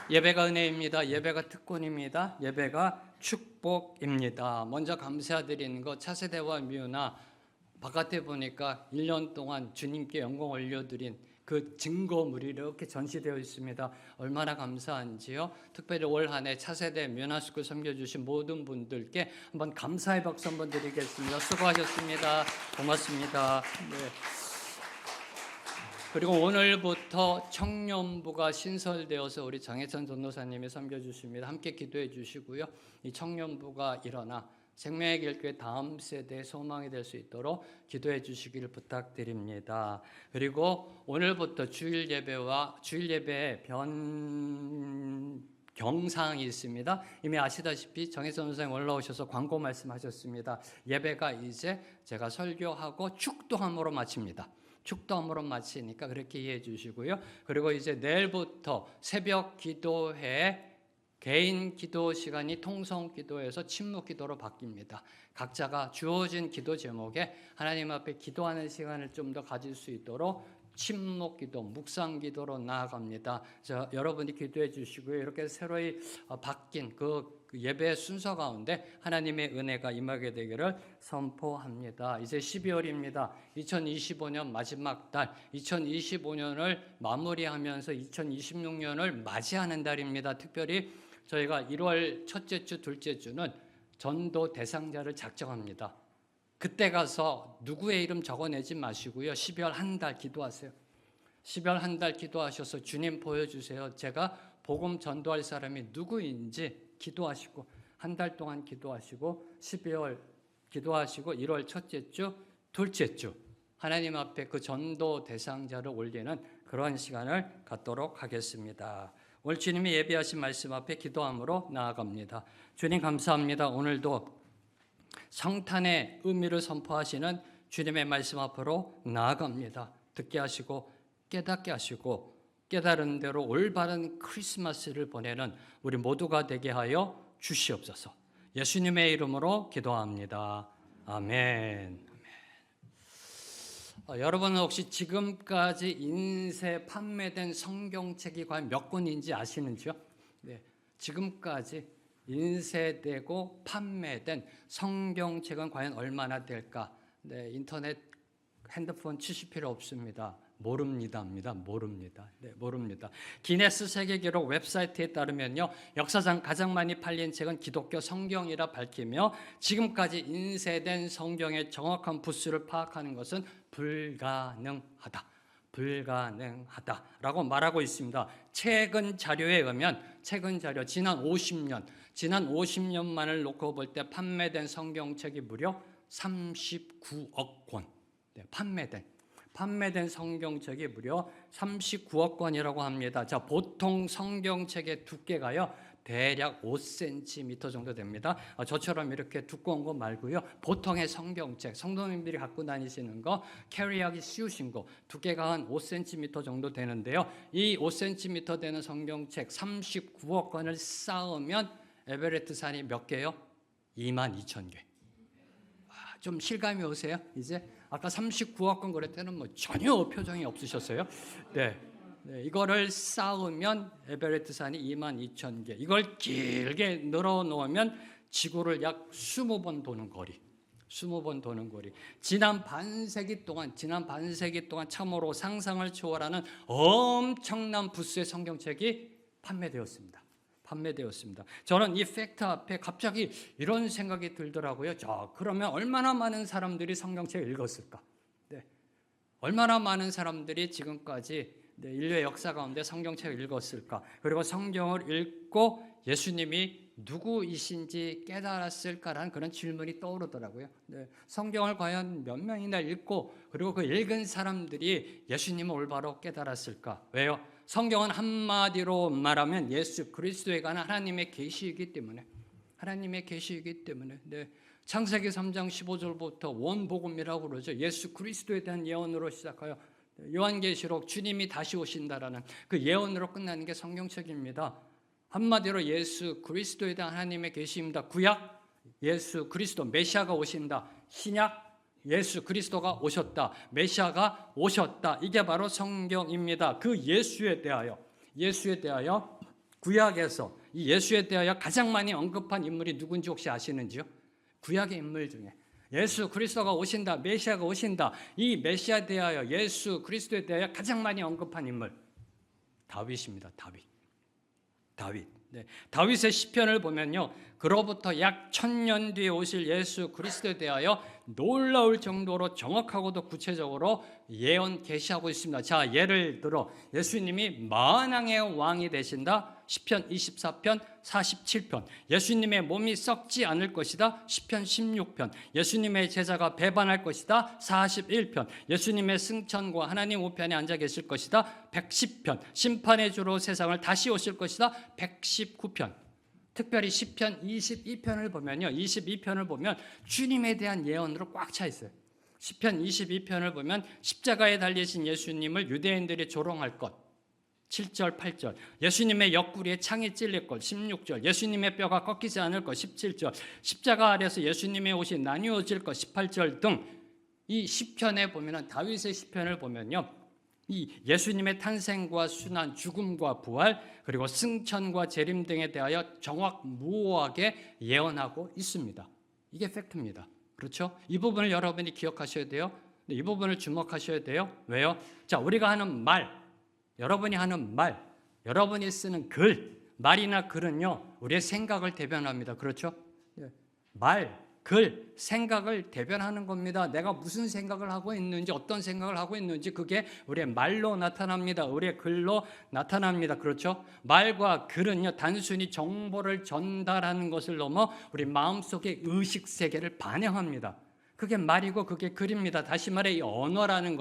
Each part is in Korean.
예배가 은혜입니다. 예배가 특권입니다. 예배가 축복입니다. 먼저 감사드리는 것, 차세대와 미우나 바깥에 보니까 1년 동안 주님께 영광 올려드린 그 증거물이 이렇게 전시되어 있습니다. 얼마나 감사한지요. 특별히 올 한 해 차세대 미우나스쿨 섬겨주신 모든 분들께 한번 감사의 박수 한번 드리겠습니다. 수고하셨습니다. 고맙습니다. 네. 그리고 오늘부터 청년부가 신설되어서 우리 장혜천 전도사님이 섬겨주십니다. 함께 기도해 주시고요. 이 청년부가 일어나 생명의 길교회 다음 세대의 소망이 될 수 있도록 기도해 주시기를 부탁드립니다. 그리고 오늘부터 주일 예배의 경상이 있습니다. 이미 아시다시피 정혜선 선생님 올라오셔서 광고 말씀하셨습니다. 예배가 이제 제가 설교하고 축도함으로 마칩니다. 축도함으로 마치니까 그렇게 이해해 주시고요. 그리고 이제 내일부터 새벽 기도회 개인 기도 시간이 통성 기도에서 침묵 기도로 바뀝니다. 각자가 주어진 기도 제목에 하나님 앞에 기도하는 시간을 좀 더 가질 수 있도록 침묵 기도, 묵상 기도로 나아갑니다. 여러분이 기도해 주시고요. 이렇게 새로이 바뀐 그 예배 순서 가운데 하나님의 은혜가 임하게 되기를 선포합니다. 이제 12월입니다. 2025년 마지막 달, 2025년을 마무리하면서 2026년을 맞이하는 달입니다. 특별히 저희가 1월 첫째 주, 둘째 주는 전도 대상자를 작정합니다. 그때 가서 누구의 이름 적어내지 마시고요. 12월 한 달 기도하세요. 12월 한 달 기도하셔서 주님 보여주세요. 제가 복음 전도할 사람이 누구인지 기도하시고 한 달 동안 기도하시고 12월 기도하시고 1월 첫째 주, 둘째 주 하나님 앞에 그 전도 대상자를 올리는 그런 시간을 갖도록 하겠습니다. 오늘 주님이 예비하신 말씀 앞에 기도함으로 나아갑니다. 주님 감사합니다. 오늘도 성탄의 의미를 선포하시는 주님의 말씀 앞으로 나아갑니다. 듣게 하시고 깨닫게 하시고 깨달은 대로 올바른 크리스마스를 보내는 우리 모두가 되게 하여 주시옵소서. 예수님의 이름으로 기도합니다. 아멘. 여러분은 혹시 지금까지 인쇄 판매된 성경책이 과연 몇 권인지 아시는지요? 네, 지금까지 인쇄되고 판매된 성경책은 과연 얼마나 될까? 네, 인터넷, 핸드폰 치실 필요 없습니다. 모릅니다. 네, 모릅니다. 기네스 세계기록 웹사이트에 따르면요, 역사상 가장 많이 팔린 책은 기독교 성경이라 밝히며 지금까지 인쇄된 성경의 정확한 부수를 파악하는 것은 불가능하다라고 말하고 있습니다. 최근 자료에 의하면 지난 50년만을 놓고 볼 때 판매된 성경책이 무려 39억 권. 네, 판매된 성경책이 무려 39억 권이라고 합니다. 자, 보통 성경책의 두께가요, 대략 5cm 정도 됩니다. 저처럼 이렇게 두꺼운 거 말고요, 보통의 성경책, 성도님들이 갖고 다니시는 거, 캐리하기 쉬우신 거, 두께가 한 5cm 정도 되는데요. 이 5cm 되는 성경책 39억 권을 쌓으면 에베레스트 산이 몇 개요? 22,000개. 좀 실감이 오세요? 이제 아까 39억 권 그럴 때는 뭐 전혀 표정이 없으셨어요. 네, 이거를 쌓으면 에베레스트 산이 22,000개. 이걸 길게 늘어놓으면 지구를 약 20번 도는 거리. 지난 반세기 동안 참으로 상상을 초월하는 엄청난 부수의 성경책이 판매되었습니다. 저는 이 팩트 앞에 갑자기 이런 생각이 들더라고요. 자, 그러면 얼마나 많은 사람들이 성경책을 읽었을까? 네, 얼마나 많은 사람들이 지금까지 인류의 역사 가운데 성경책을 읽었을까? 그리고 성경을 읽고 예수님이 누구이신지 깨달았을까라는 그런 질문이 떠오르더라고요. 네, 성경을 과연 몇 명이나 읽고 그리고 그 읽은 사람들이 예수님을 올바로 깨달았을까? 왜요? 성경은 한마디로 말하면 예수 그리스도에 관한 하나님의 계시이기 때문에 네, 창세기 3장 15절부터 원복음이라고 그러죠. 예수 그리스도에 대한 예언으로 시작하여 요한계시록 주님이 다시 오신다라는 그 예언으로 끝나는 게 성경책입니다. 한마디로 예수 그리스도에 대한 하나님의 계시입니다. 구약 예수 그리스도 메시아가 오신다. 신약 예수 그리스도가 오셨다. 메시아가 오셨다. 이게 바로 성경입니다. 그 예수에 대하여 구약에서 이 예수에 대하여 가장 많이 언급한 인물이 누군지 혹시 아시는지요? 구약의 인물 중에 예수 그리스도가 오신다, 메시아가 오신다, 이 메시아에 대하여 예수 그리스도에 대하여 가장 많이 언급한 인물 다윗입니다. 다윗. 네. 다윗의 시편을 보면요, 그로부터 약 1000년 뒤에 오실 예수 그리스도에 대하여 놀라울 정도로 정확하고도 구체적으로 예언 계시하고 있습니다. 자, 예를 들어 예수님이 만왕의 왕이 되신다. 시편 24편 47편. 예수님의 몸이 썩지 않을 것이다. 시편 16편. 예수님의 제자가 배반할 것이다. 41편. 예수님의 승천과 하나님 우편에 앉아 계실 것이다. 110편. 심판의 주로 세상을 다시 오실 것이다. 119편. 특별히 시편 22편을 보면요, 22편을 보면 주님에 대한 예언으로 꽉 차 있어요. 시편 22편을 보면 십자가에 달리신 예수님을 유대인들이 조롱할 것 7절 8절, 예수님의 옆구리에 창이 찔릴 것 16절, 예수님의 뼈가 꺾이지 않을 것 17절, 십자가 아래서 예수님의 옷이 나뉘어질 것 18절 등 이 시편에 보면은, 다윗의 시편을 보면요, 이 예수님의 탄생과 순환, 죽음과 부활, 그리고 승천과 재림 등에 대하여 정확무오하게 예언하고 있습니다. 이게 팩트입니다. 그렇죠? 이 부분을 여러분이 기억하셔야 돼요. 이 부분을 주목하셔야 돼요. 왜요? 자, 우리가 하는 말, 여러분이 하는 말, 여러분이 쓰는 글, 말이나 글은요, 우리의 생각을 대변합니다. 그렇죠? 말, 글, 생각을 대변하는 겁니다. 내가 무슨 생각을 하고 있는지, 어떤 생각을 하고 있는지, 그게 우리의 말로 나타납니다. 우리의 글로 나타납니다. 그렇죠? 말과 글은요, 단순히 정보를 전달하는 것을 넘어 우리 마음속의 의식 세계를 반영합니다. 그게 말이고 그게 글입니다. 다시 말해, 이 언어는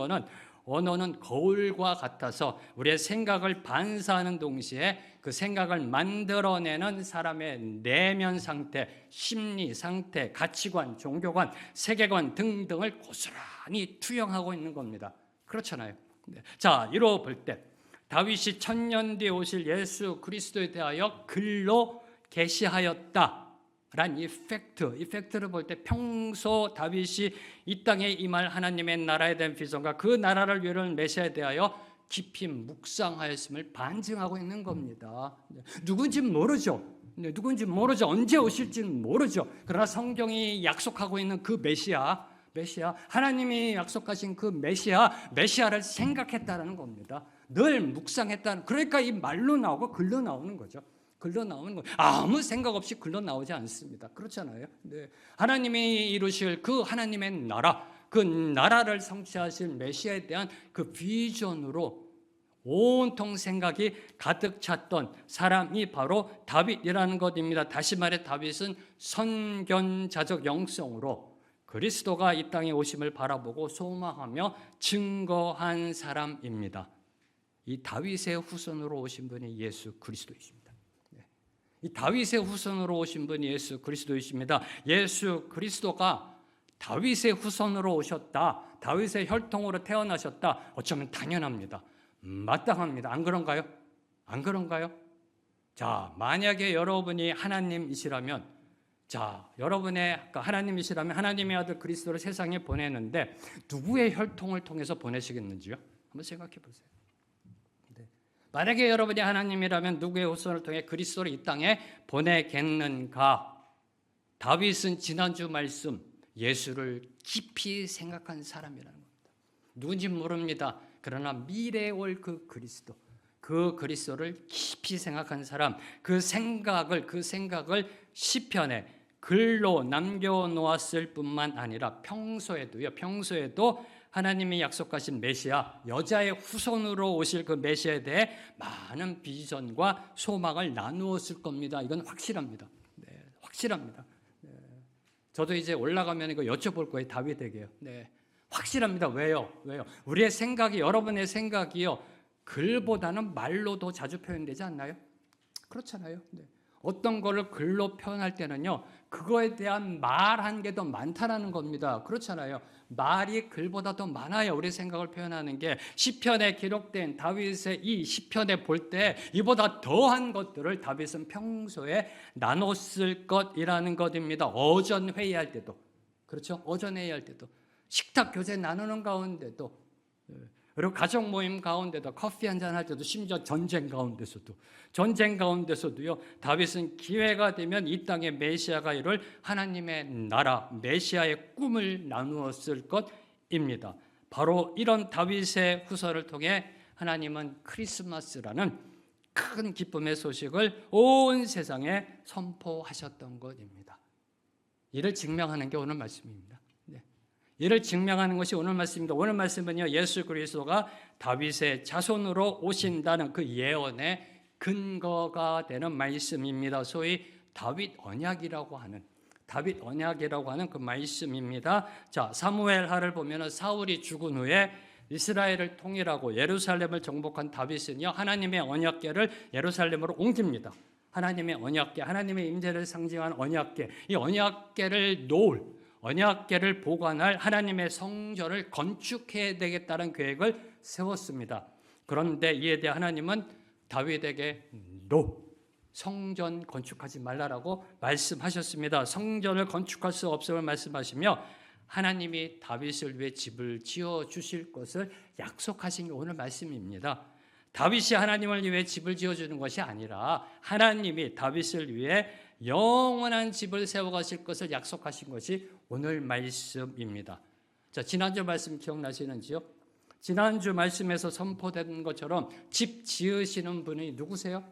거울과 같아서 우리의 생각을 반사하는 동시에 그 생각을 만들어내는 사람의 내면 상태, 심리 상태, 가치관, 종교관, 세계관 등등을 고스란히 투영하고 있는 겁니다. 그렇잖아요. 자, 이로 볼 때 다윗이 1000년 뒤에 오실 예수 그리스도에 대하여 글로 계시하였다 란 이 팩트를 볼 때 평소 다윗이 이 땅에 임할 하나님의 나라에 대한 비전과 그 나라를 이루는 메시아에 대하여 깊이 묵상하였음을 반증하고 있는 겁니다. 누군지 모르죠. 언제 오실지는 모르죠. 그러나 성경이 약속하고 있는 그 메시아, 하나님이 약속하신 그 메시아를 생각했다라는 겁니다. 늘 묵상했다는, 그러니까 이 말로 나오고 글로 나오는 거죠. 아무 생각 없이 글로 나오지 않습니다. 그렇잖아요. 네. 하나님이 이루실 그 하나님의 나라, 그 나라를 성취하실 메시아에 대한 그 비전으로 온통 생각이 가득 찼던 사람이 바로 다윗이라는 것입니다. 다시 말해 다윗은 선견자적 영성으로 그리스도가 이 땅에 오심을 바라보고 소망하며 증거한 사람입니다. 이 다윗의 후손으로 오신 분이 예수 그리스도이십니다. 이 다윗의 후손으로 오신 분이 예수 그리스도이십니다. 예수 그리스도가 다윗의 후손으로 오셨다, 다윗의 혈통으로 태어나셨다, 어쩌면 당연합니다. 마땅합니다. 안 그런가요? 자, 만약에 여러분이 하나님이시라면, 하나님의 아들 그리스도를 세상에 보내는데 누구의 혈통을 통해서 보내시겠는지요? 한번 생각해 보세요. 만약에 여러분이 하나님이라면 누구의 후손을 통해 그리스도를 이 땅에 보내겠는가? 다윗은 지난주 말씀 예수를 깊이 생각한 사람이라는 겁니다. 누군지 모릅니다. 그러나 미래에 올 그 그리스도를 깊이 생각한 사람, 그 생각을 시편에 글로 남겨놓았을 뿐만 아니라 평소에도 하나님이 약속하신 메시아, 여자의 후손으로 오실 그 메시아에 대해 많은 비전과 소망을 나누었을 겁니다. 이건 확실합니다. 네, 확실합니다. 네. 저도 이제 올라가면 이거 여쭤볼 거예요. 다윗에게요. 네, 확실합니다. 왜요? 우리의 생각이, 여러분의 생각이요, 글보다는 말로 더 자주 표현되지 않나요? 그렇잖아요. 네. 어떤 거를 글로 표현할 때는요, 그거에 대한 말한 게 더 많다라는 겁니다. 그렇잖아요. 말이 글보다 더 많아요. 우리 생각을 표현하는 게. 시편에 기록된 다윗의 이 시편에 볼 때 이보다 더한 것들을 다윗은 평소에 나눴을 것이라는 것입니다. 어전 회의할 때도, 그렇죠? 어전 회의할 때도, 식탁 교제 나누는 가운데도, 그리고 가족 모임 가운데도 커피 한잔 할 때도 심지어 전쟁 가운데서도요. 다윗은 기회가 되면 이 땅에 메시아가 이룰 하나님의 나라 메시아의 꿈을 나누었을 것입니다. 바로 이런 다윗의 후손을 통해 하나님은 크리스마스라는 큰 기쁨의 소식을 온 세상에 선포하셨던 것입니다. 이를 증명하는 게 오늘 말씀입니다. 이를 증명하는 것이 오늘 말씀입니다. 오늘 말씀은요, 예수 그리스도가 다윗의 자손으로 오신다는 그 예언의 근거가 되는 말씀입니다. 소위 다윗 언약이라고 하는 그 말씀입니다. 자, 사무엘하를 보면 사울이 죽은 후에 이스라엘을 통일하고 예루살렘을 정복한 다윗은요, 하나님의 언약궤를 예루살렘으로 옮깁니다. 하나님의 언약궤, 하나님의 임재를 상징한 언약궤, 이 언약궤를 언약궤를 보관할 하나님의 성전을 건축해야 되겠다는 계획을 세웠습니다. 그런데 이에 대해 하나님은 다윗에게 성전 건축하지 말라라고 말씀하셨습니다. 성전을 건축할 수 없음을 말씀하시며 하나님이 다윗을 위해 집을 지어 주실 것을 약속하신 게 오늘 말씀입니다. 다윗이 하나님을 위해 집을 지어주는 것이 아니라 하나님이 다윗을 위해 영원한 집을 세워가실 것을 약속하신 것이 오늘 말씀입니다. 자, 지난주 말씀 기억나시는지요? 지난주 말씀에서 선포된 것처럼 집 지으시는 분이 누구세요?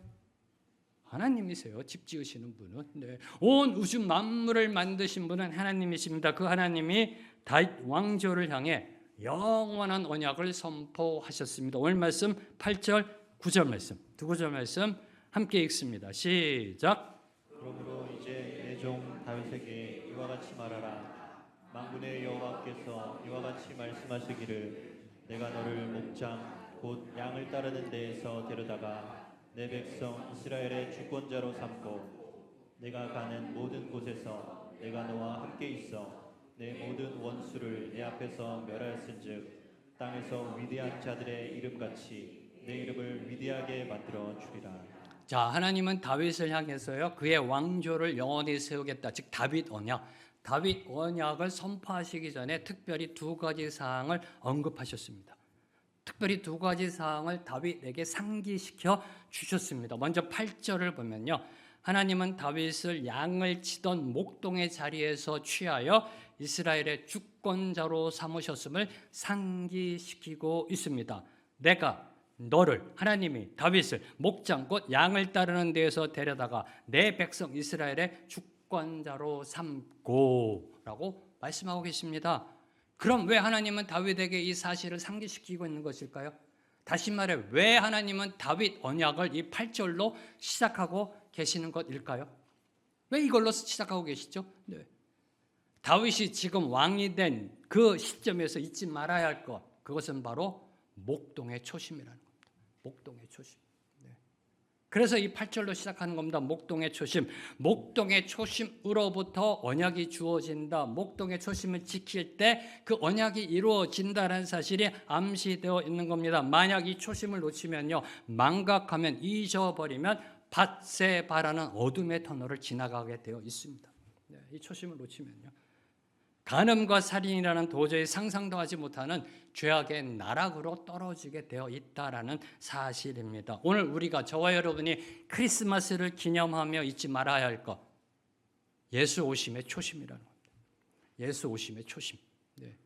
하나님이세요. 집 지으시는 분은. 네. 온 우주 만물을 만드신 분은 하나님이십니다. 그 하나님이 다윗 왕조를 향해 영원한 언약을 선포하셨습니다. 오늘 말씀 8절, 9절 말씀, 두 구절 말씀 함께 읽습니다. 시작. 그러므로 이제 내 종 다윗에게 이와 같이 말하라. 만군의 여호와께서 이와 같이 말씀하시기를 내가 너를 목장 곧 양을 따르는 데에서 데려다가 내 백성 이스라엘의 주권자로 삼고 내가 가는 모든 곳에서 내가 너와 함께 있어 내 모든 원수를 내 앞에서 멸하였은즉 땅에서 위대한 자들의 이름같이 내 이름을 위대하게 만들어 주리라. 자, 하나님은 다윗을 향해서요, 그의 왕조를 영원히 세우겠다. 즉 다윗 언약을 선포하시기 전에 특별히 두 가지 사항을 언급하셨습니다. 특별히 두 가지 사항을 다윗에게 상기시켜 주셨습니다. 먼저 8절을 보면요, 하나님은 다윗을 양을 치던 목동의 자리에서 취하여 이스라엘의 주권자로 삼으셨음을 상기시키고 있습니다. 내가 너를, 하나님이 다윗을 목장 곧 양을 따르는 데에서 데려다가 내 백성 이스라엘의 주권자로 삼고 라고 말씀하고 계십니다. 그럼 왜 하나님은 다윗에게 이 사실을 상기시키고 있는 것일까요? 다시 말해, 왜 하나님은 다윗 언약을 이 8절로 시작하고 계시는 것일까요? 왜 이걸로 시작하고 계시죠? 네. 다윗이 지금 왕이 된 그 시점에서 잊지 말아야 할 것, 그것은 바로 목동의 초심이라는 겁니다. 목동의 초심. 네. 그래서 이 8절로 시작하는 겁니다. 목동의 초심. 목동의 초심으로부터 언약이 주어진다. 목동의 초심을 지킬 때 그 언약이 이루어진다는 사실이 암시되어 있는 겁니다. 만약 이 초심을 놓치면요, 망각하면, 잊어버리면 밧세바라는 어둠의 터널을 지나가게 되어 있습니다. 네, 이 초심을 놓치면요, 간음과 살인이라는 도저히 상상도 하지 못하는 죄악의 나락으로 떨어지게 되어 있다라는 사실입니다. 오늘 우리가, 저와 여러분이 크리스마스를 기념하며 잊지 말아야 할 것, 예수 오심의 초심이라는 겁니다. 예수 오심의 초심. 네.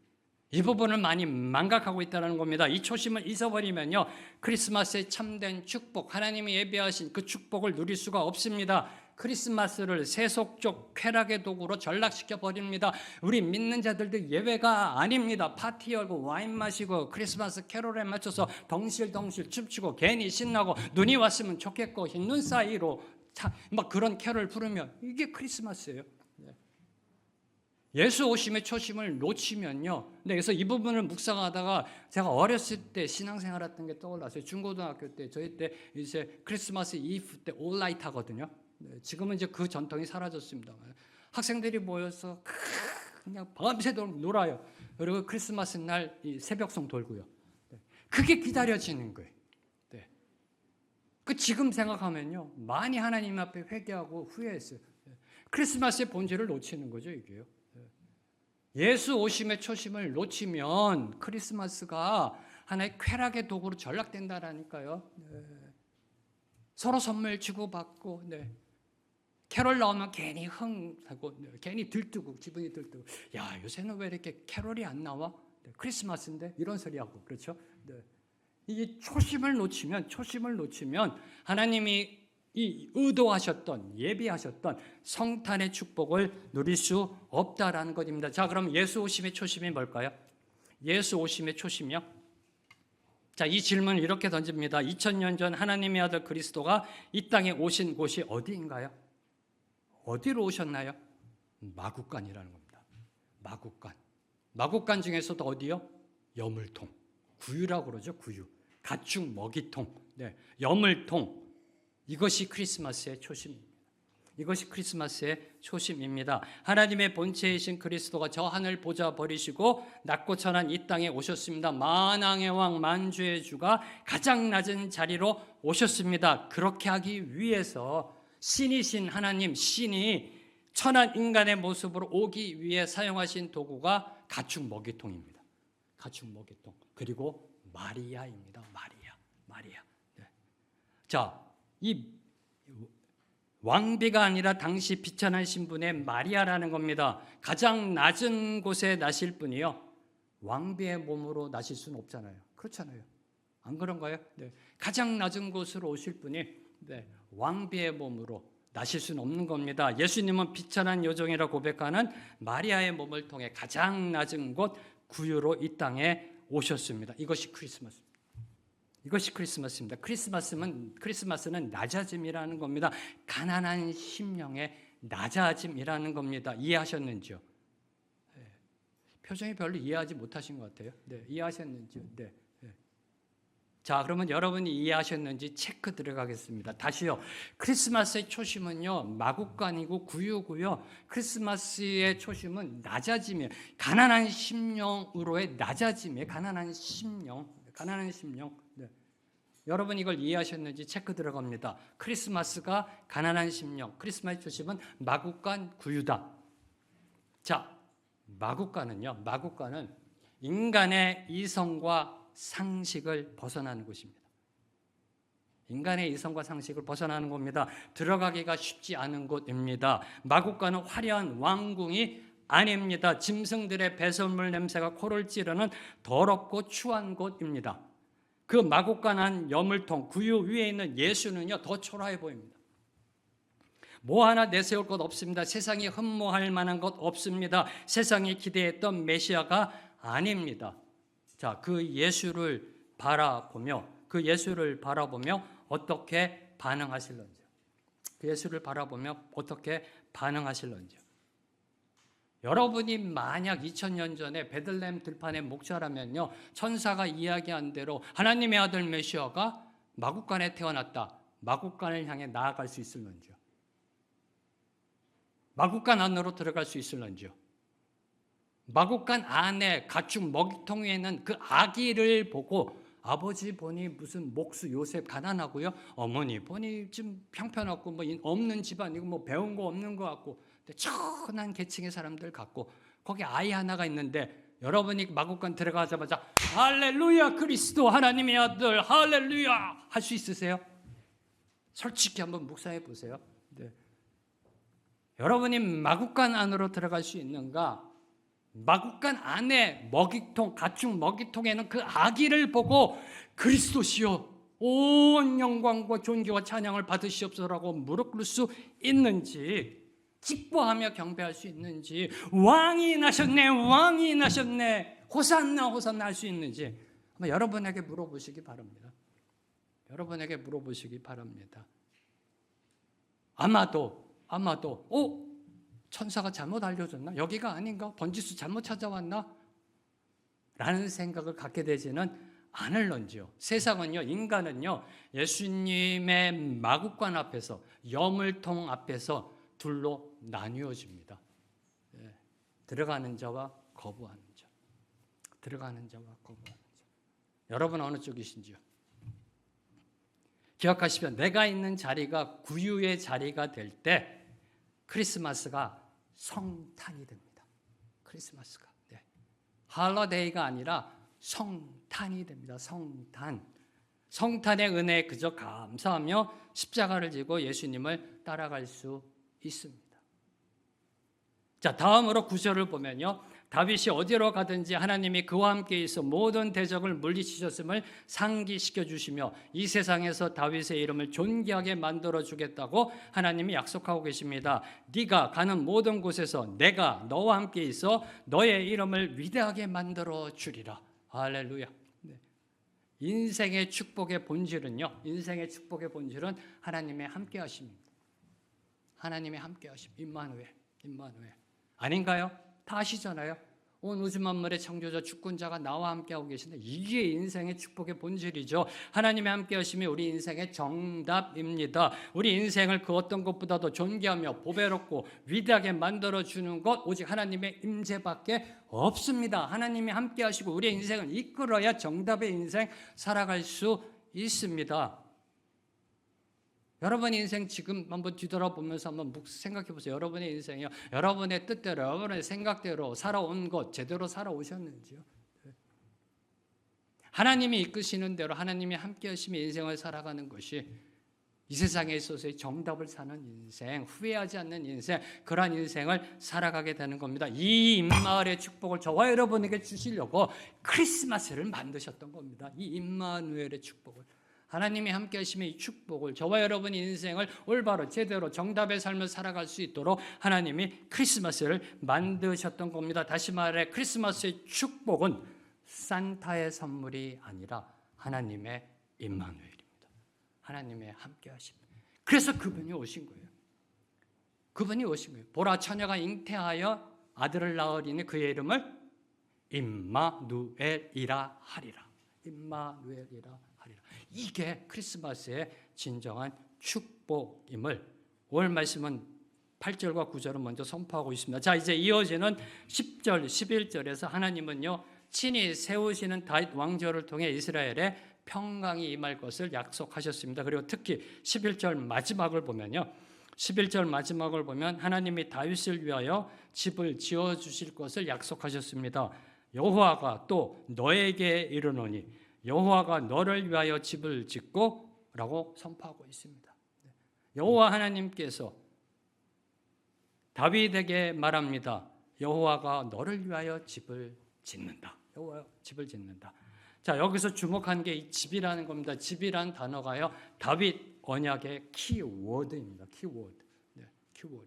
이 부분을 많이 망각하고 있다는 겁니다. 이 초심을 잊어버리면요, 크리스마스의 참된 축복, 하나님이 예비하신 그 축복을 누릴 수가 없습니다. 크리스마스를 세속적 쾌락의 도구로 전락시켜 버립니다. 우리 믿는 자들도 예외가 아닙니다. 파티 열고 와인 마시고 크리스마스 캐롤에 맞춰서 덩실덩실 춤추고 괜히 신나고 눈이 왔으면 좋겠고 흰 눈 사이로 막 그런 캐롤 부르면 이게 크리스마스예요. 예수 오심의 초심을 놓치면요. 그래서 이 부분을 묵상하다가 제가 어렸을 때 신앙생활 했던 게 떠올랐어요. 중고등학교 때, 저희 때 이제 크리스마스 이브 때 올라이트 하거든요. 지금은 이제 그 전통이 사라졌습니다. 학생들이 모여서 그냥 밤새도록 놀아요. 그리고 크리스마스 날 새벽송 돌고요. 그게 기다려지는 거예요. 그 지금 생각하면요, 많이 하나님 앞에 회개하고 후회했어요. 크리스마스의 본질을 놓치는 거죠, 이게요. 예수 오심의 초심을 놓치면 크리스마스가 하나의 쾌락의 도구로 전락된다라니까요. 네. 서로 선물 주고받고, 네. 캐롤 나오면 괜히 흥하고, 네. 괜히 들뜨고, 기분이 들뜨고, 야, 요새는 왜 이렇게 캐롤이 안 나와? 네. 크리스마스인데 이런 소리 하고, 그렇죠? 네. 이게 초심을 놓치면 하나님이 이 의도하셨던, 예비하셨던 성탄의 축복을 누릴 수 없다라는 것입니다. 자, 그럼 예수 오심의 초심이 뭘까요? 예수 오심의 초심이요? 자, 이 질문을 이렇게 던집니다. 2000년 전 하나님의 아들 그리스도가 이 땅에 오신 곳이 어디인가요? 어디로 오셨나요? 마구간이라는 겁니다. 마구간. 마구간 중에서도 어디요? 여물통. 구유라고 그러죠. 구유. 가축 먹이통. 네. 여물통. 이것이 크리스마스의 초심입니다. 이것이 크리스마스의 초심입니다. 하나님의 본체이신 그리스도가 저 하늘 보좌 버리시고 낮고 천한 이 땅에 오셨습니다. 만왕의 왕 만주의 주가 가장 낮은 자리로 오셨습니다. 그렇게 하기 위해서 신이신 하나님, 신이 천한 인간의 모습으로 오기 위해 사용하신 도구가 가축 먹이통입니다. 가축 먹이통. 그리고 마리아입니다. 마리아. 네. 자, 이 왕비가 아니라 당시 비천한 신분의 마리아라는 겁니다. 가장 낮은 곳에 나실 분이요. 왕비의 몸으로 나실 수는 없잖아요. 그렇잖아요. 안 그런가요? 네. 가장 낮은 곳으로 오실 분이 네. 왕비의 몸으로 나실 수는 없는 겁니다. 예수님은 비천한 여종이라 고백하는 마리아의 몸을 통해 가장 낮은 곳 구유로 이 땅에 오셨습니다. 이것이 크리스마스입니다. 이것이 크리스마스입니다. 크리스마스는 낮아짐이라는 겁니다. 가난한 심령의 낮아짐이라는 겁니다. 이해하셨는지요? 네. 표정이 별로 이해하지 못하신 것 같아요. 네, 이해하셨는지요? 네. 네. 자, 그러면 여러분이 이해하셨는지 체크 들어가겠습니다. 다시요. 크리스마스의 초심은요, 마구간이고 구유고요. 크리스마스의 초심은 낮아짐이에요. 가난한 심령으로의 낮아짐이에요. 가난한 심령. 네. 여러분 이걸 이해하셨는지 체크 들어갑니다. 크리스마스가 가난한 심령, 크리스마스의 초심은 마구간 구유다. 자, 마구간은 인간의 이성과 상식을 벗어나는 곳입니다. 인간의 이성과 상식을 벗어나는 겁니다. 들어가기가 쉽지 않은 곳입니다. 마구간은 화려한 왕궁이 아닙니다. 짐승들의 배설물 냄새가 코를 찌르는 더럽고 추한 곳입니다. 그 마구간한 여물통 구유 위에 있는 예수는요 더 초라해 보입니다. 뭐 하나 내세울 것 없습니다. 세상이 흠모할 만한 것 없습니다. 세상이 기대했던 메시아가 아닙니다. 자, 그 예수를 바라보며 어떻게 반응하실런지요? 그 예수를 바라보며 어떻게 반응하실런지요? 여러분이 만약 2000년 전에 베들레헴 들판의 목자라면요, 천사가 이야기한 대로 하나님의 아들 메시아가 마구간에 태어났다. 마구간을 향해 나아갈 수 있을런지요? 마구간 안으로 들어갈 수 있을런지요? 마구간 안에 가축 먹이통 위에 있는 그 아기를 보고 아버지 보니 무슨 목수 요셉 가난하고요, 어머니 보니 좀 형편없고 뭐 없는 집안이고 뭐 배운 거 없는 거 같고 천한 계층의 사람들 같고 거기 아이 하나가 있는데 여러분이 마구간 들어가자마자 할렐루야 그리스도 하나님의 아들 할렐루야 할 수 있으세요? 솔직히 한번 묵상해 보세요. 네. 여러분이 마구간 안으로 들어갈 수 있는가? 마구간 안에 먹이통, 가축 먹이통에는 그 아기를 보고 그리스도시여 온 영광과 존귀와 찬양을 받으시옵소서라고 무릎 꿇을 수 있는지, 기뻐하며 경배할 수 있는지, 왕이 나셨네 호산나 할 수 있는지 한번 여러분에게 물어보시기 바랍니다. 아마도 천사가 잘못 알려줬나? 여기가 아닌가? 번지수 잘못 찾아왔나? 라는 생각을 갖게 되지는 않을런지요. 세상은요, 인간은요, 예수님의 마구간 앞에서, 여물통 앞에서 둘로 나뉘어집니다. 예, 들어가는 자와 거부하는 자. 여러분 어느 쪽이신지요? 기억하시면 내가 있는 자리가 구유의 자리가 될 때 크리스마스가 성탄이 됩니다. 크리스마스가. 네. 할러데이가 아니라 성탄이 됩니다. 성탄. 성탄의 은혜에 그저 감사하며 십자가를 지고 예수님을 따라갈 수 있습니다. 자, 다음으로 9절을 보면요. 다윗이 어디로 가든지 하나님이 그와 함께 있어 모든 대적을 물리치셨음을 상기시켜 주시며 이 세상에서 다윗의 이름을 존귀하게 만들어 주겠다고 하나님이 약속하고 계십니다. 네가 가는 모든 곳에서 내가 너와 함께 있어 너의 이름을 위대하게 만들어 주리라. 할렐루야. 네. 인생의 축복의 본질은요. 인생의 축복의 본질은 하나님의 함께 하심입니다. 하나님의 함께 하심. 임마누엘. 아닌가요? 다 아시잖아요. 온 우주 만물의 창조자 주권자가 나와 함께하고 계신데 이게 인생의 축복의 본질이죠. 하나님의 함께하심이 우리 인생의 정답입니다. 우리 인생을 그 어떤 것보다도 존귀하며 보배롭고 위대하게 만들어주는 것 오직 하나님의 임재밖에 없습니다. 하나님이 함께하시고 우리의 인생을 이끌어야 정답의 인생 살아갈 수 있습니다. 여러분의 인생 지금 한번 뒤돌아보면서 한번 생각해 보세요. 여러분의 인생이요. 여러분의 뜻대로, 여러분의 생각대로 살아온 것 제대로 살아오셨는지요? 하나님이 이끄시는 대로 하나님이 함께 하시며 인생을 살아가는 것이 이 세상에 있어서의 정답을 사는 인생, 후회하지 않는 인생, 그러한 인생을 살아가게 되는 겁니다. 이 임마을의 축복을 저와 여러분에게 주시려고 크리스마스를 만드셨던 겁니다. 이 임마누엘의 축복을. 하나님이 함께 하시며 이 축복을 저와 여러분의 인생을 올바로 제대로 정답의 삶을 살아갈 수 있도록 하나님이 크리스마스를 만드셨던 겁니다. 다시 말해 크리스마스의 축복은 산타의 선물이 아니라 하나님의 임마누엘입니다. 하나님의 함께 하심. 그래서 그분이 오신 거예요. 그분이 오신 거예요. 보라 처녀가 잉태하여 아들을 낳으리니 그의 이름을 임마누엘이라 하리라. 임마누엘이라 하리라. 이게 크리스마스의 진정한 축복임을 오늘 말씀은 8절과 9절은 먼저 선포하고 있습니다. 자, 이제 이어지는 10절, 11절에서 하나님은요 친히 세우시는 다윗 왕조를 통해 이스라엘에 평강이 임할 것을 약속하셨습니다. 그리고 특히 11절 마지막을 보면요. 11절 마지막을 보면 하나님이 다윗을 위하여 집을 지어주실 것을 약속하셨습니다. 여호와가 또 너에게 이르노니 여호와가 너를 위하여 집을 짓고 라고 선포하고 있습니다. 여호와 하나님께서 다윗에게 말합니다. 여호와가 너를 위하여 집을 짓는다. 여호와 집을 짓는다. 자, 여기서 주목한 게 이 집이라는 겁니다. 집이라는 단어가요. 다윗 언약의 키워드입니다. 키워드. 네, 키워드.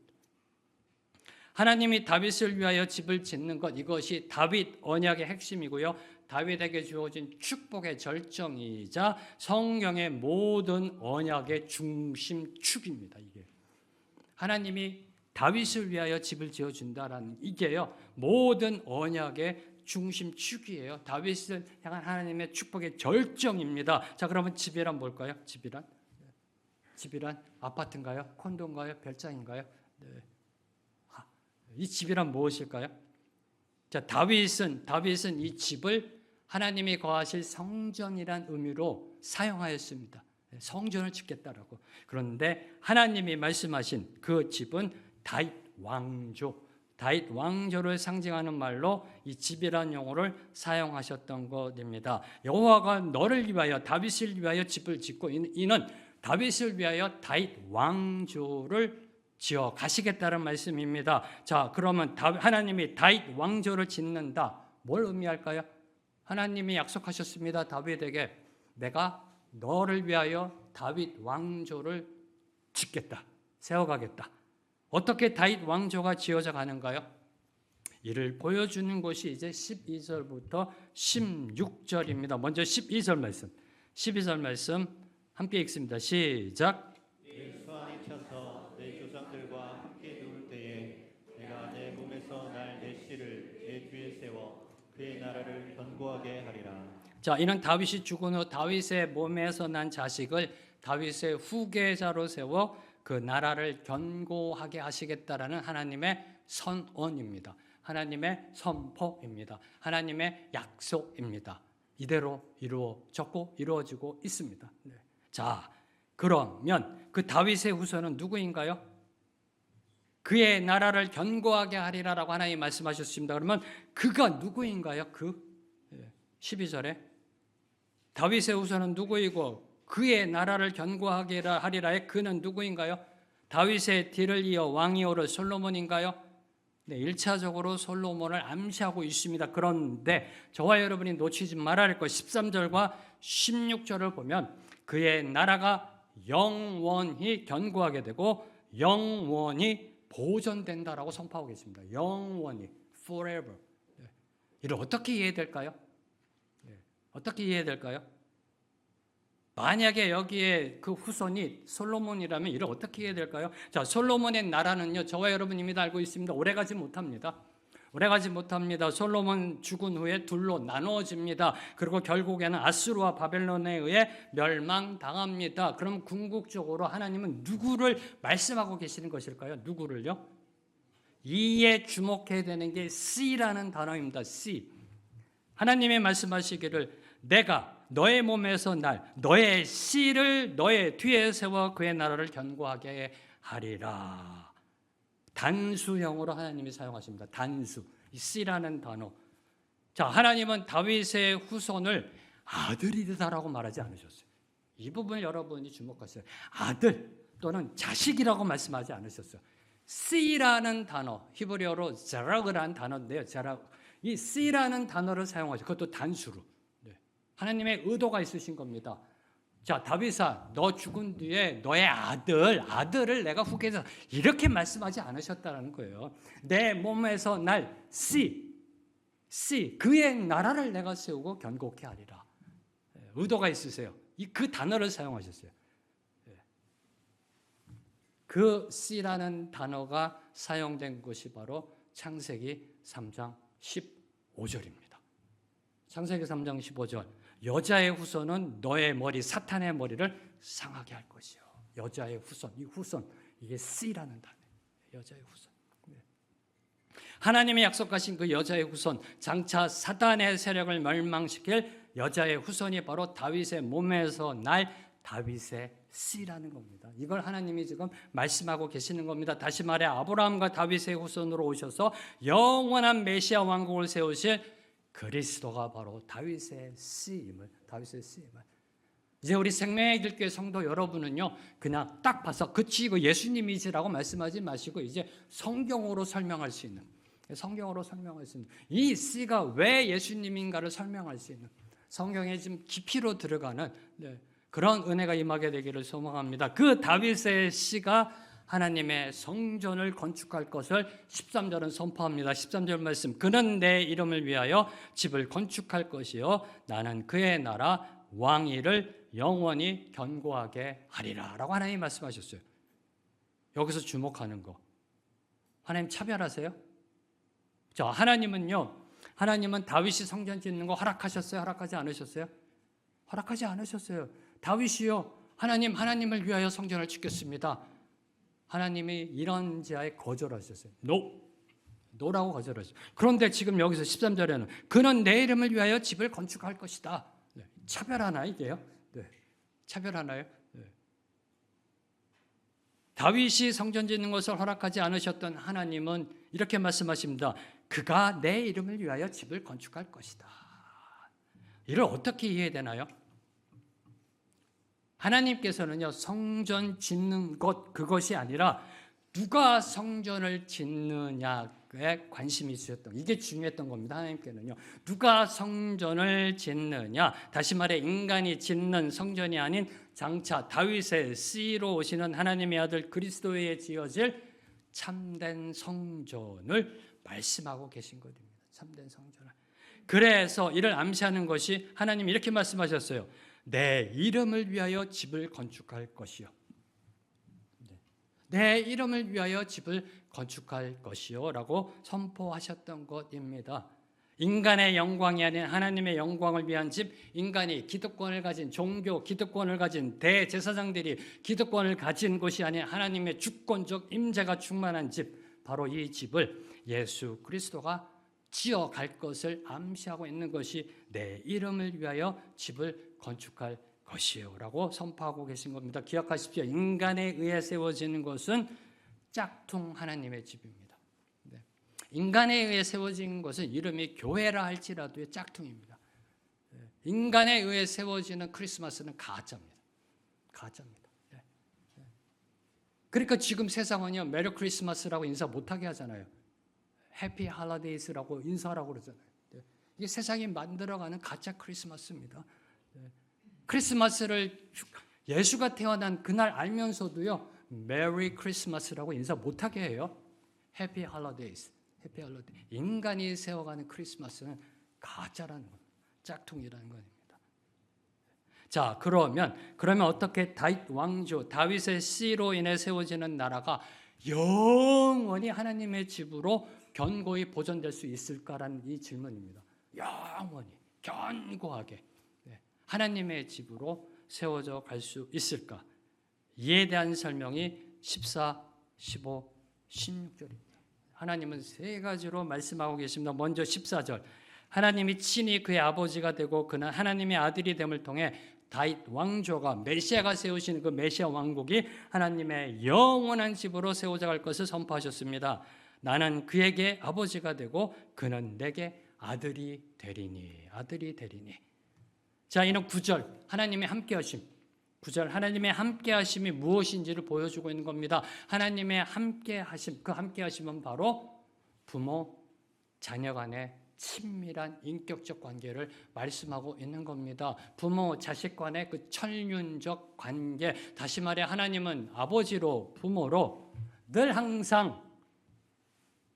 하나님이 다윗을 위하여 집을 짓는 것 이것이 다윗 언약의 핵심이고요. 다윗에게 주어진 축복의 절정이자 성경의 모든 언약의 중심축입니다. 이게 하나님이 다윗을 위하여 집을 지어준다라는 이게요 모든 언약의 중심축이에요. 다윗을 향한 하나님의 축복의 절정입니다. 자, 그러면 집이란 뭘까요? 집이란 아파트인가요? 콘도인가요? 별장인가요? 네. 이 집이란 무엇일까요? 자, 다윗은 이 집을 하나님이 거하실 성전이란 의미로 사용하였습니다. 성전을 짓겠다라고. 그런데 하나님이 말씀하신 그 집은 다윗 왕조를 상징하는 말로 이 집이라는 용어를 사용하셨던 것입니다. 여호와가 너를 위하여 다윗을 위하여 집을 짓고 이는 다윗을 위하여 다윗 왕조를 지어 가시겠다는 말씀입니다. 자, 그러면 하나님이 다윗 왕조를 짓는다. 뭘 의미할까요? 하나님이 약속하셨습니다. 다윗에게 내가 너를 위하여 다윗 왕조를 짓겠다. 세워가겠다. 어떻게 다윗 왕조가 지어져 가는가요? 이를 보여주는 것이 이제 12절부터 16절입니다. 먼저 12절 말씀 함께 읽습니다. 시작. 수 안에 쳐서 내 조상들과 함께 누울 때에 내가 내 몸에서 날 내 씨를 내 뒤에 세워 그의 나라를 견고하게 하리라. 자, 이는 다윗이 죽은 후 다윗의 몸에서 난 자식을 다윗의 후계자로 세워 그 나라를 견고하게 하시겠다라는 하나님의 선언입니다. 하나님의 선포입니다. 하나님의 약속입니다. 이대로 이루어졌고 이루어지고 있습니다. 네. 자, 그러면 그 다윗의 후손은 누구인가요? 그의 나라를 견고하게 하리라라고 하나님이 말씀하셨습니다. 그러면 그가 누구인가요? 12절에 다윗의 후손은 누구이고 그의 나라를 견고하게 하리라의 그는 누구인가요? 다윗의 뒤를 이어 왕이 오를 솔로몬인가요? 네, 1차적으로 솔로몬을 암시하고 있습니다. 그런데 저와 여러분이 놓치지 말아야 할 것 13절과 16절을 보면 그의 나라가 영원히 견고하게 되고 영원히 보존된다라고 선포하고 계십니다. 영원히, forever. 네. 이를 어떻게 이해될까요? 네. 어떻게 이해될까요? 만약에 여기에 그 후손이 솔로몬이라면 이를 어떻게 해야 될까요? 자, 솔로몬의 나라는요, 저와 여러분 이미 다 알고 있습니다. 오래가지 못합니다. 오래가지 못합니다. 솔로몬 죽은 후에 둘로 나누어집니다. 그리고 결국에는 아수르와 바벨론에 의해 멸망당합니다. 그럼 궁극적으로 하나님은 누구를 말씀하고 계시는 것일까요? 누구를요? 이에 주목해야 되는 게 C라는 단어입니다. C. 하나님이 말씀하시기를 내가 너의 몸에서 너의 씨를 너의 뒤에 세워 그의 나라를 견고하게 하리라. 단수형으로 하나님이 사용하십니다. 단수. 이 씨라는 단어. 자, 하나님은 다윗의 후손을 아들이다라고 말하지 않으셨어요. 이 부분을 여러분이 주목하세요. 아들 또는 자식이라고 말씀하지 않으셨어요. 씨라는 단어, 히브리어로 자락이라는 단어인데요. 자락. 이 씨라는 단어를 사용하죠. 그것도 단수로. 하나님의 의도가 있으신 겁니다. 자, 다윗아, 너 죽은 뒤에 너의 아들을 내가 후계자 이렇게 말씀하지 않으셨다는 거예요. 내 몸에서 날 C 그의 나라를 내가 세우고 견고케 하리라. 의도가 있으세요. 그 단어를 사용하셨어요. 그 C라는 단어가 사용된 것이 바로 창세기 3장 15절입니다. 창세기 3장 15절. 여자의 후손은 너의 머리 사탄의 머리를 상하게 할 것이요. 여자의 후손, 이 후손 이게 C라는 단어예요. 여자의 후손. 하나님이 약속하신 그 여자의 후손, 장차 사탄의 세력을 멸망시킬 여자의 후손이 바로 다윗의 몸에서 날 다윗의 C라는 겁니다. 이걸 하나님이 지금 말씀하고 계시는 겁니다. 다시 말해 아브라함과 다윗의 후손으로 오셔서 영원한 메시아 왕국을 세우실 그리스도가 바로 다윗의 씨임을 이제 우리 생명의 길교회 성도 여러분은요 그냥 딱 봐서 그치 이거 예수님이지라고 말씀하지 마시고 이제 성경으로 설명할 수 있는 이 씨가 왜 예수님인가를 설명할 수 있는 성경에 좀 깊이로 들어가는 그런 은혜가 임하게 되기를 소망합니다. 그 다윗의 씨가 하나님의 성전을 건축할 것을 13절은 선포합니다. 13절 말씀. 그는 내 이름을 위하여 집을 건축할 것이요 나는 그의 나라 왕위를 영원히 견고하게 하리라 라고 하나님 말씀하셨어요. 여기서 주목하는 거. 하나님 차별하세요? 자, 하나님은 다윗이 성전 짓는 거 허락하셨어요? 허락하지 않으셨어요? 허락하지 않으셨어요. 다윗이요 하나님을 위하여 성전을 짓겠습니다. 하나님이 이런 지하에 거절하셨어요. 노라고 거절하셨어요. 그런데 지금 여기서 13절에는 그는 내 이름을 위하여 집을 건축할 것이다. 차별하나 이게요? 차별하나요? 다윗이 성전 짓는 것을 허락하지 않으셨던 하나님은 이렇게 말씀하십니다. 그가 내 이름을 위하여 집을 건축할 것이다. 이를 어떻게 이해되나요? 하나님께서는요 성전 짓는 것 그것이 아니라 누가 성전을 짓느냐에 관심이 있으셨던 이게 중요했던 겁니다. 하나님께는요 누가 성전을 짓느냐 다시 말해 인간이 짓는 성전이 아닌 장차 다윗의 씨로 오시는 하나님의 아들 그리스도에 지어질 참된 성전을 말씀하고 계신 것입니다. 참된 성전을. 그래서 이를 암시하는 것이 하나님 이렇게 말씀하셨어요. 내 이름을 위하여 집을 건축할 것이요. 내 이름을 위하여 집을 건축할 것이요 라고 선포하셨던 것입니다. 인간의 영광이 아닌 하나님의 영광을 위한 집, 인간이 기득권을 가진 종교, 기득권을 가진 대제사장들이 기득권을 가진 것이 아닌 하나님의 주권적 임재가 충만한 집, 바로 이 집을 예수 그리스도가 지어갈 것을 암시하고 있는 것이 내 이름을 위하여 집을 건축할 것이요 라고 선포하고 계신 겁니다. 기억하십시오. 인간에 의해 세워지는 것은 짝퉁 하나님의 집입니다. 인간에 의해 세워진 것은 이름이 교회라 할지라도의 짝퉁입니다. 인간에 의해 세워지는 크리스마스는 가짜입니다. 가짜입니다. 예. 그러니까 지금 세상은요, 메리 크리스마스라고 인사 못하게 하잖아요. 해피 할리데이스라고 인사하라고 그러잖아요. 예. 이게 세상이 만들어가는 가짜 크리스마스입니다. 예. 크리스마스를 예수가 태어난 그날 알면서도요, 메리 크리스마스라고 인사 못하게 해요. 해피 할리데이스, 해피 할리데이. 인간이 세워가는 크리스마스는 가짜라는 겁니다. 짝퉁이라는 겁니다. 자, 그러면 어떻게 다윗의 씨로 인해 세워지는 나라가 영원히 하나님의 집으로 견고히 보존될 수 있을까라는 이 질문입니다. 영원히 견고하게 하나님의 집으로 세워져 갈 수 있을까? 이에 대한 설명이 14, 15, 16절입니다. 하나님은 세 가지로 말씀하고 계십니다. 먼저 14절. 하나님이 친히 그의 아버지가 되고 그는 하나님의 아들이 됨을 통해 다윗 왕조가 메시아가 세우신 그 메시아 왕국이 하나님의 영원한 집으로 세워져 갈 것을 선포하셨습니다. 나는 그에게 아버지가 되고 그는 내게 아들이 되리니. 아들이 되리니. 자, 이는 9절 하나님의 함께하심. 9절 하나님의 함께하심이 무엇인지를 보여주고 있는 겁니다. 하나님의 함께하심, 그 함께하심은 바로 부모, 자녀 간의 친밀한 인격적 관계를 말씀하고 있는 겁니다. 부모, 자식 간의 그 천륜적 관계, 다시 말해 하나님은 아버지로, 부모로 늘 항상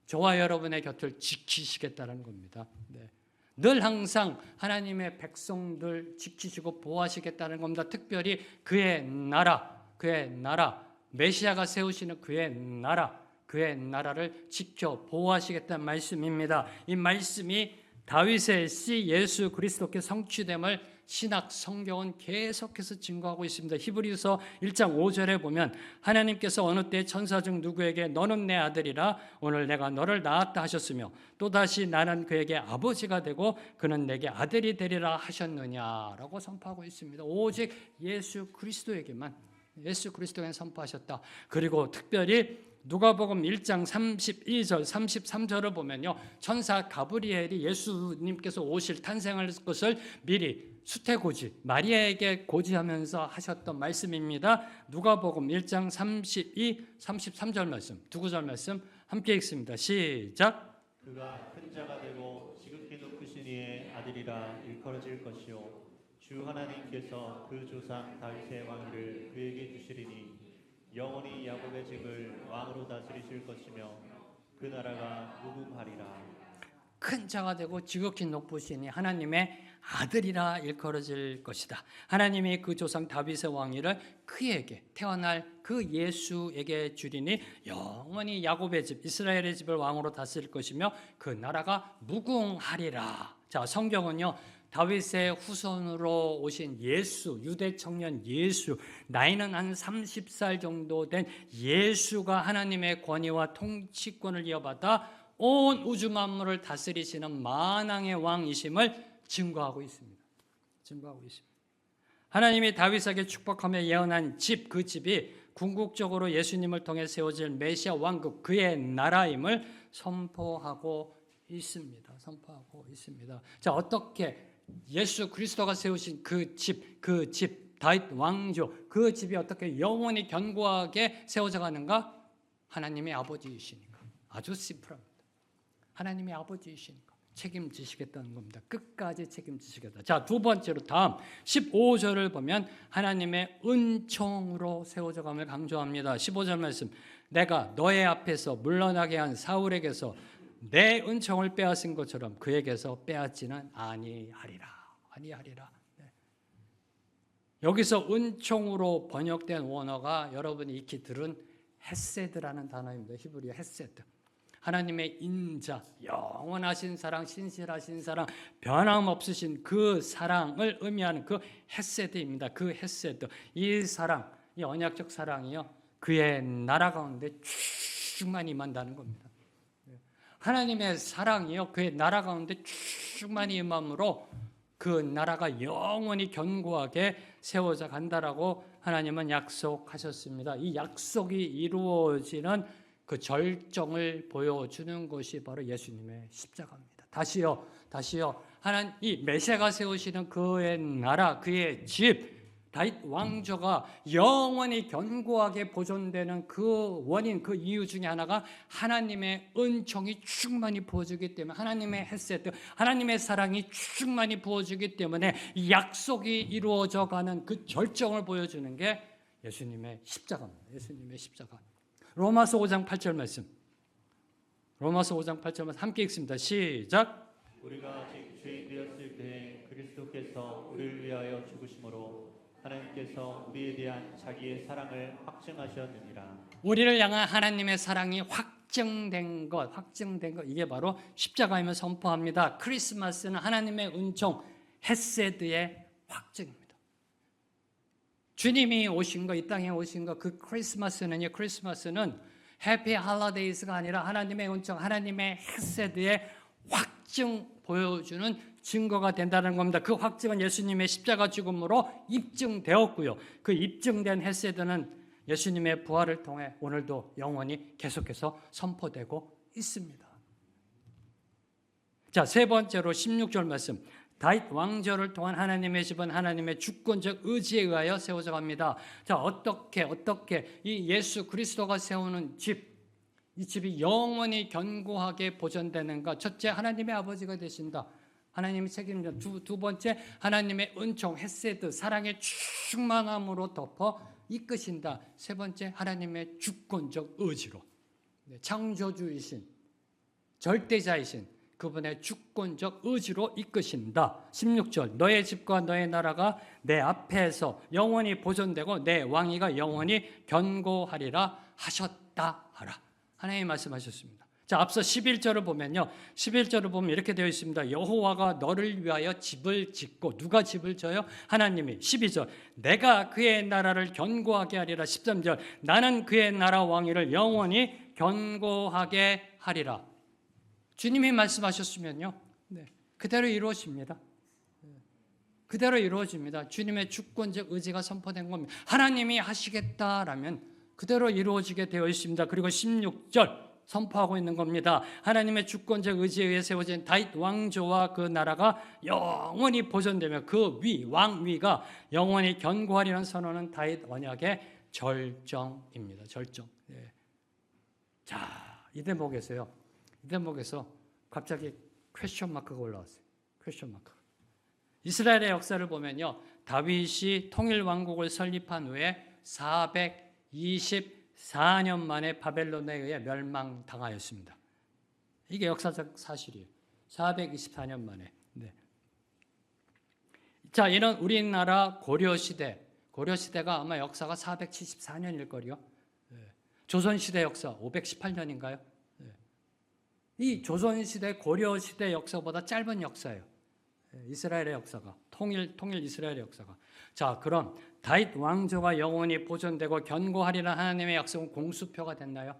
저와 여러분의 곁을 지키시겠다는 겁니다. 네. 늘 항상 하나님의 백성들 지키시고 보호하시겠다는 겁니다. 특별히 그의 나라, 메시아가 세우시는 그의 나라를 지켜 보호하시겠다는 말씀입니다. 이 말씀이 다윗의 씨 예수 그리스도께 성취됨을 신학 성경은 계속해서 증거하고 있습니다. 히브리서 1장 5절에 보면 하나님께서 어느 때 천사 중 누구에게 너는 내 아들이라 오늘 내가 너를 낳았다 하셨으며 또다시 나는 그에게 아버지가 되고 그는 내게 아들이 되리라 하셨느냐라고 선포하고 있습니다. 오직 예수 그리스도에게만 선포하셨다. 그리고 특별히 누가복음 1장 32절 33절을 보면요, 천사 가브리엘이 예수님께서 오실 탄생할 것을 미리 수태고지 마리아에게 고지하면서 하셨던 말씀입니다. 누가복음 1장 32, 33절 말씀, 두 구절 말씀 함께 읽습니다. 시작. 그가 큰 자가 되고 지극히 높으신 이의 아들이라 일컬어질 것이요 주 하나님께서 그 조상 다윗의 왕위를 그에게 주시리니 영원히 야곱의 집을 왕으로 다스리실 것이며 그 나라가 무궁하리라. 큰 자가 되고 지극히 높으시니 하나님의 아들이라 일컬어질 것이다. 하나님이 그 조상 다윗의 왕위를 그에게 태어날 그 예수에게 주리니 영원히 야곱의 집 이스라엘의 집을 왕으로 다스릴 것이며 그 나라가 무궁하리라. 자, 성경은요, 다윗의 후손으로 오신 예수, 유대 청년 예수, 나이는 한 30살 정도 된 예수가 하나님의 권위와 통치권을 이어받아 온 우주 만물을 다스리시는 만왕의 왕이심을 증거하고 있습니다. 하나님이 다윗에게 축복하며 예언한 집, 그 집이 궁극적으로 예수님을 통해 세워질 메시아 왕국, 그의 나라임을 선포하고 있습니다. 자, 어떻게 예수 그리스도가 세우신 그 집, 다윗 왕조, 그 집이 어떻게 영원히 견고하게 세워져 가는가? 하나님의 아버지이시니까. 아주 심플합니다. 하나님의 아버지이시니까 책임지시겠다는 겁니다. 끝까지 책임지시겠다. 자, 두 번째로 다음 15절을 보면 하나님의 은총으로 세워져 감을 강조합니다. 15절 말씀. 내가 너의 앞에서 물러나게 한 사울에게서 내 은총을 빼앗은 것처럼 그에게서 빼앗지는 아니하리라. 네. 여기서 은총으로 번역된 원어가 여러분이 익히 들은 헤세드라는 단어입니다. 히브리어 헤세드. 하나님의 인자, 영원하신 사랑, 신실하신 사랑, 변함없으신 그 사랑을 의미하는 그 헤세드입니다. 그 헤세드. 이 사랑, 이 언약적 사랑이요, 그의 나라 가운데 충만히 임한다는 겁니다. 하나님의 사랑이요, 그의 나라 가운데 충만히 임함으로 그 나라가 영원히 견고하게 세워져 간다라고 하나님은 약속하셨습니다. 이 약속이 이루어지는 그 절정을 보여주는 것이 바로 예수님의 십자가입니다. 다시요. 하나님 이 메시아가 세우시는 그의 나라, 그의 집, 다윗 왕조가 영원히 견고하게 보존되는 그 원인, 그 이유 중에 하나가 하나님의 은총이 충만히 부어주기 때문에, 하나님의 헤세트, 하나님의 사랑이 충만히 부어주기 때문에 약속이 이루어져 가는 그 절정을 보여주는 게 예수님의 십자가입니다. 예수님의 십자가. 로마서 5장 8절 말씀. 로마서 5장 8절 말씀 함께 읽습니다. 시작. 우리가 아직 죄인 되었을 때 그리스도께서 우리를 위하여 죽으심으로 하나님께서 우리에 대한 자기의 사랑을 확증하셨느니라. 우리를 향한 하나님의 사랑이 확증된 것, 이게 바로 십자가임을 선포합니다. 크리스마스는 하나님의 은총, 헤세드의 확증입니다. 주님이 오신 것, 이 땅에 오신 것, 그 크리스마스는 해피 할로데이스가 아니라 하나님의 은총, 하나님의 헤세드의 확증 보여주는 증거가 된다는 겁니다. 그 확증은 예수님의 십자가 죽음으로 입증되었고요. 그 입증된 헤세드는 예수님의 부활을 통해 오늘도 영원히 계속해서 선포되고 있습니다. 자, 세 번째로 16절 말씀. 다윗 왕조를 통한 하나님의 집은 하나님의 주권적 의지에 의하여 세워져 갑니다. 자, 어떻게 이 예수 그리스도가 세우는 집, 이 집이 영원히 견고하게 보존되는가? 첫째, 하나님의 아버지가 되신다. 하나님이 책임져. 두 번째, 하나님의 은총, 헤세드, 사랑의 충만함으로 덮어 이끄신다. 세 번째, 하나님의 주권적 의지로. 창조주이신, 절대자이신 그분의 주권적 의지로 이끄신다. 16절, 너의 집과 너의 나라가 내 앞에서 영원히 보존되고 내 왕위가 영원히 견고하리라 하셨다 하라. 하나님이 말씀하셨습니다. 자, 앞서 11절을 보면요. 11절을 보면 이렇게 되어 있습니다. 여호와가 너를 위하여 집을 짓고, 누가 집을 져요? 하나님이. 12절, 내가 그의 나라를 견고하게 하리라. 13절, 나는 그의 나라 왕위를 영원히 견고하게 하리라. 주님이 말씀하셨으면요, 그대로 이루어집니다. 그대로 이루어집니다. 주님의 주권적 의지가 선포된 겁니다. 하나님이 하시겠다라면 그대로 이루어지게 되어 있습니다. 그리고 16절 선포하고 있는 겁니다. 하나님의 주권적 의지에 의해 세워진 다윗 왕조와 그 나라가 영원히 보존되며 그 왕위가 영원히 견고하리라는 선언은 다윗 언약의 절정입니다. 절정. 자, 이 대목에서 갑자기 퀘스천 마크가 올라왔어요. 퀘스천 마크. 이스라엘의 역사를 보면요, 다윗이 통일 왕국을 설립한 후에 424년 만에 바벨론에 의해 멸망당하였습니다. 이게 역사적 사실이에요. 424년 만에. 자, 이런 우리나라 고려시대가 아마 역사가 474년일 거요. 조선시대 역사 518년인가요? 이 조선시대, 고려시대 역사보다 짧은 역사예요. 이스라엘의 역사가, 통일 이스라엘의 역사가. 자, 그럼 다윗 왕조가 영원히 보존되고 견고하리라는 하나님의 약속은 공수표가 됐나요?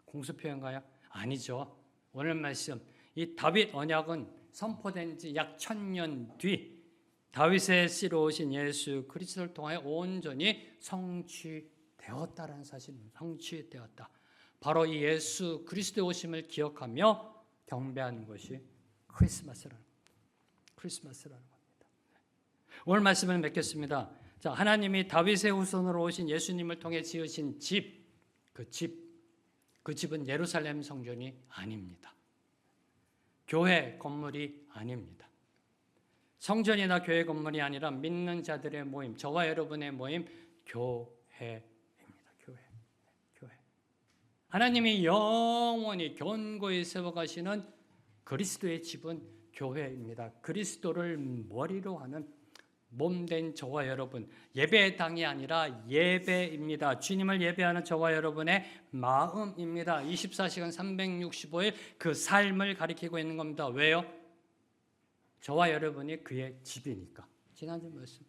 공수표인가요? 아니죠. 오늘 말씀, 이 다윗 언약은 선포된 지 약 1000년 뒤 다윗의 씨로 오신 예수 그리스도를 통하여 온전히 성취되었다라는 사실입니다. 성취되었다. 바로 이 예수 그리스도의 오심을 기억하며 경배하는 것이 크리스마스라는 겁니다. 오늘 말씀을 맺겠습니다. 자, 하나님이 다윗의 후손으로 오신 예수님을 통해 지으신 집, 그 집은 예루살렘 성전이 아닙니다. 교회 건물이 아닙니다. 성전이나 교회 건물이 아니라 믿는 자들의 모임, 저와 여러분의 모임, 교회. 하나님이 영원히 견고히 세워가시는 그리스도의 집은 교회입니다. 그리스도를 머리로 하는 몸된 저와 여러분, 예배당이 아니라 예배입니다. 주님을 예배하는 저와 여러분의 마음입니다. 24시간 365일 그 삶을 가리키고 있는 겁니다. 왜요? 저와 여러분이 그의 집이니까. 지난주 말씀.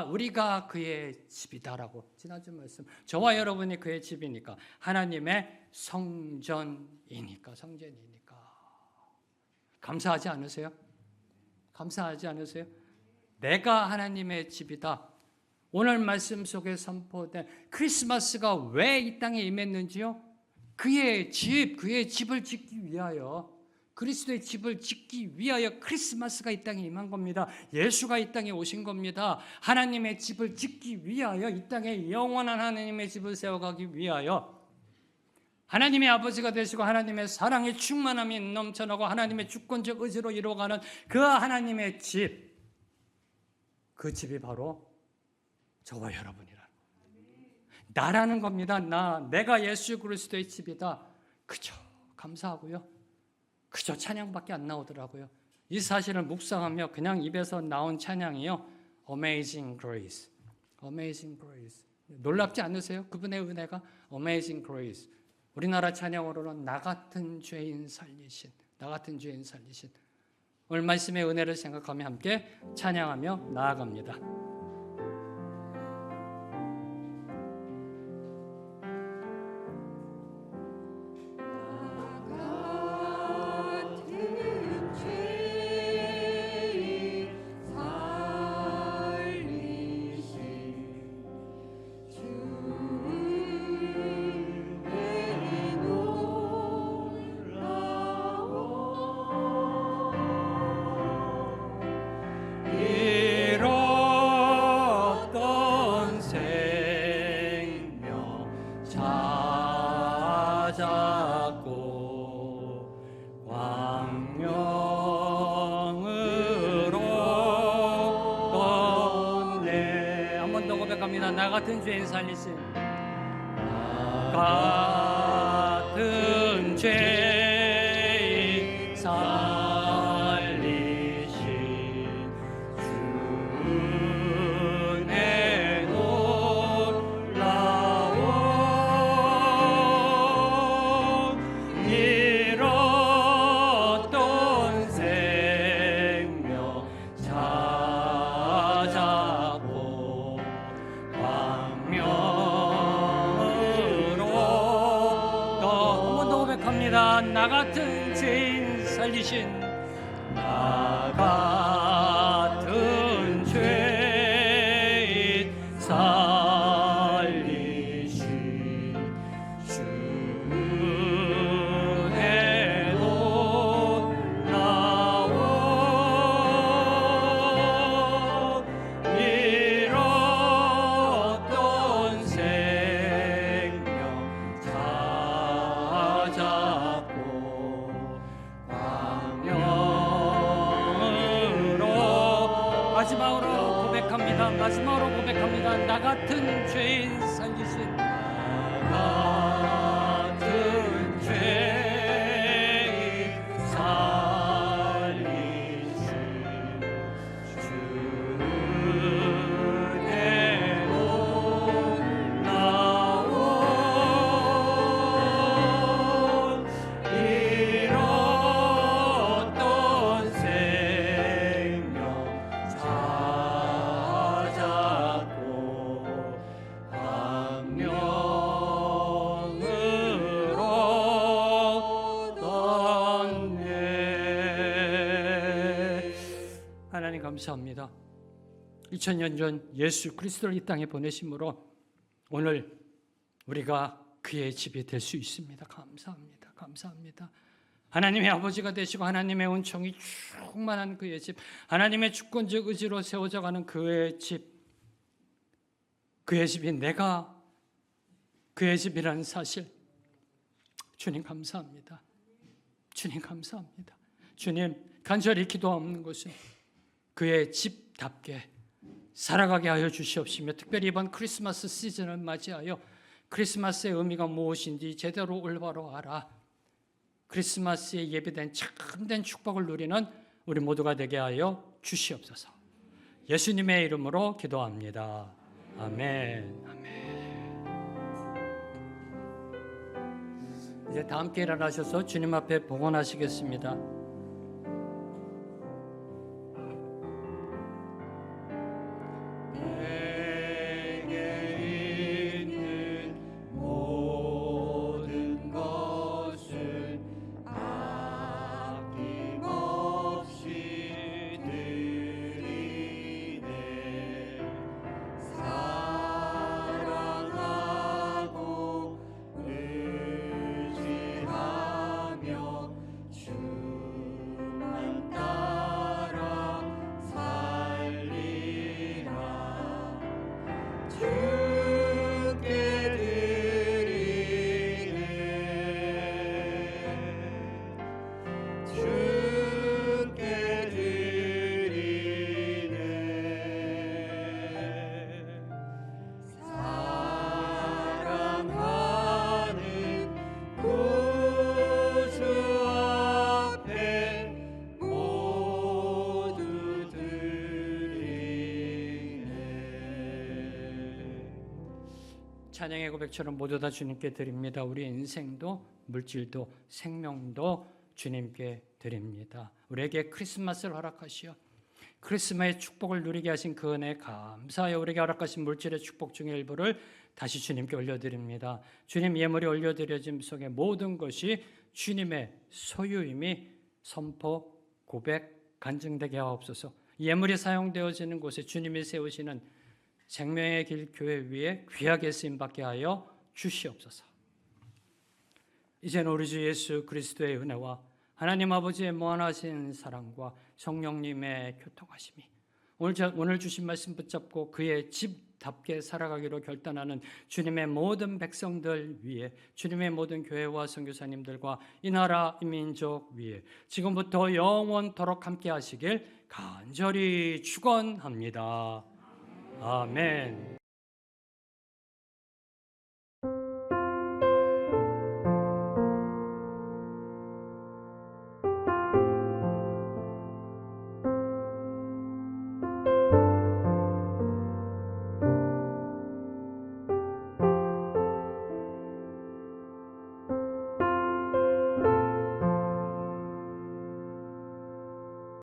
우리가 그의 집이다라고 지난주 말씀. 저와 여러분이 그의 집이니까, 하나님의 성전이니까. 감사하지 않으세요? 내가 하나님의 집이다. 오늘 말씀 속에 선포된 크리스마스가 왜 이 땅에 임했는지요? 그의 집을 짓기 위하여, 그리스도의 집을 짓기 위하여 크리스마스가 이 땅에 임한 겁니다. 예수가 이 땅에 오신 겁니다. 하나님의 집을 짓기 위하여, 이 땅에 영원한 하나님의 집을 세워가기 위하여 하나님의 아버지가 되시고 하나님의 사랑의 충만함이 넘쳐나고 하나님의 주권적 의지로 이루어가는 그 하나님의 집, 그 집이 바로 저와 여러분이라는 나라는 겁니다. 내가 예수 그리스도의 집이다. 그저 감사하고요. 그저 찬양밖에 안 나오더라고요. 이 사실을 묵상하며 그냥 입에서 나온 찬양이요, Amazing Grace, Amazing Grace. 놀랍지 않으세요? 그분의 은혜가 Amazing Grace. 우리나라 찬양으로는 나 같은 죄인 살리신, 나 같은 죄인 살리신. 오늘 말씀의 은혜를 생각하며 함께 찬양하며 나아갑니다. 나 같은 죄인 살리신, 같은 죄인 살리신 주의 놀라운 잃었던 생명 찾았고 나 같은 죄인 살리신, 나 같은 죄인 살리신 주의 놀라운 잃었던 생명 찾아 마지막으로 고백합니다. 나 같은 죄인 살리신, 나 같은 죄인 살리신 주의 놀라운 잃었던 생명 감사합니다. 2000년 전 예수 그리스도를 이 땅에 보내심으로 오늘 우리가 그의 집이 될 수 있습니다. 감사합니다. 감사합니다. 하나님의 아버지가 되시고 하나님의 은총이 충만한 그의 집, 하나님의 주권적 의지로 세워져 가는 그의 집, 그의 집이 내가 그의 집이라는 사실, 주님 감사합니다. 주님 감사합니다. 주님 간절히 기도하는 것은 그의 집답게 살아가게 하여 주시옵시며, 특별히 이번 크리스마스 시즌을 맞이하여 크리스마스의 의미가 무엇인지 제대로 올바로 알아 크리스마스에 예비된 참된 축복을 누리는 우리 모두가 되게 하여 주시옵소서. 예수님의 이름으로 기도합니다. 아멘. 아멘. 이제 다 함께 일어나셔서 주님 앞에 봉헌하시겠습니다. 주 찬양의 고백처럼 모두 다 주님께 드립니다. 우리 인생도 물질도 생명도 주님께 드립니다. 우리에게 크리스마스를 허락하시어 크리스마스의 축복을 누리게 하신 그 은혜에 감사하여 우리에게 허락하신 물질의 축복 중의 일부를 다시 주님께 올려드립니다. 주님 예물이 올려드려짐 속에 모든 것이 주님의 소유임이 선포, 고백, 간증되게 하옵소서. 예물이 사용되어지는 곳에 주님이 세우시는 생명의 길 교회 위에 귀하게 쓰임받게 하여 주시옵소서. 이제는 우리 주 예수 그리스도의 은혜와 하나님 아버지의 무한하신 사랑과 성령님의 교통하심이 오늘 주신 말씀 붙잡고 그의 집답게 살아가기로 결단하는 주님의 모든 백성들 위에, 주님의 모든 교회와 선교사님들과 이 나라 이 민족 위에 지금부터 영원토록 함께 하시길 간절히 축원합니다. 아멘.